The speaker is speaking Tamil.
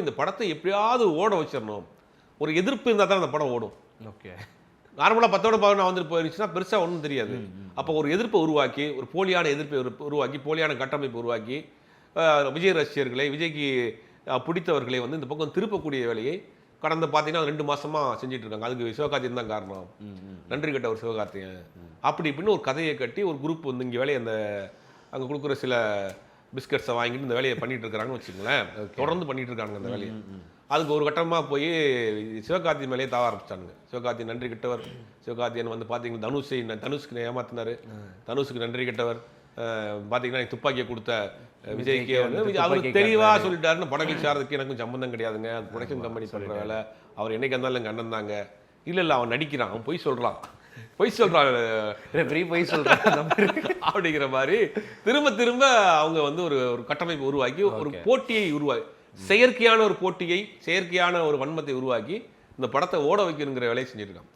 இந்த படத்தை எப்படியாவது ஓட வச்சிடணும், ஒரு எதிர்ப்பு இருந்தால் தான் அந்த படம் ஓடும். ஓகே. நார்மலாக 10/11 வந்துட்டு போயிருச்சுன்னா பெருசாக ஒன்றும் தெரியாது. அப்போ ஒரு எதிர்ப்பை உருவாக்கி, ஒரு போலியான எதிர்ப்பை உருவாக்கி, போலியான கட்டமைப்பு உருவாக்கி, விஜய் ரசிகர்களை, விஜய்க்கு பிடித்தவர்களை வந்து இந்த பக்கம் திருப்பக்கூடிய வேலையை கடந்த பார்த்தீங்கன்னா 2 மாசமா செஞ்சுட்டு இருக்காங்க. அதுக்கு சிவகார்த்திகேயன் தான் காரணம். நன்றி கெட்ட ஒரு சிவகார்த்திகேயன் அப்படி இப்படின்னு ஒரு கதையை கட்டி ஒரு குரூப் வந்து இங்கே வேலையை அங்கே கொடுக்குற சில பிஸ்கட்ஸை வாங்கிட்டு இந்த வேலையை பண்ணிட்டு இருக்கிறாங்கன்னு வச்சுக்கோங்களேன். தொடர்ந்து பண்ணிட்டு இருக்காங்க அந்த வேலையை. அதுக்கு ஒரு கட்டமாக போய் சிவகார்த்திகேயன் மேலேயே தாவ ஆரம்பிச்சிட்டாங்க. சிவகார்த்திகேயன் நன்றி கெட்டவர், சிவகார்த்திகேயன் வந்து பார்த்தீங்கன்னா தனுஷ்க்கு ஏமாத்தினாரு, தனுஷுக்கு நன்றி கெட்டவர், பார்த்தீங்கன்னா துப்பாக்கியை கொடுத்த விஜய்க்கே வந்து அவர் தெளிவாக சொல்லிட்டாருன்னு படங்கள் சாரதுக்கு எனக்கும் சம்பந்தம் கிடையாதுங்க, அது ப்ரொடக்ஷன் கம்பெனி சொல்கிற வேலை, அவர் என்னைக்கு இருந்தாலும் எங்கள் அண்ணன் தாங்க. இல்லை அவன் நடிக்கிறான், அவன் பொய் சொல்கிறான் பொய் சொல்கிறான் அப்படிங்கிற மாதிரி திரும்ப திரும்ப அவங்க வந்து ஒரு கட்டமைப்பு உருவாக்கி ஒரு போட்டியை செயற்கையான ஒரு போட்டியை, செயற்கையான ஒரு வன்மத்தை உருவாக்கி இந்த படத்தை ஓட வைக்கணுங்கிற வேலையை செஞ்சுருக்காங்க.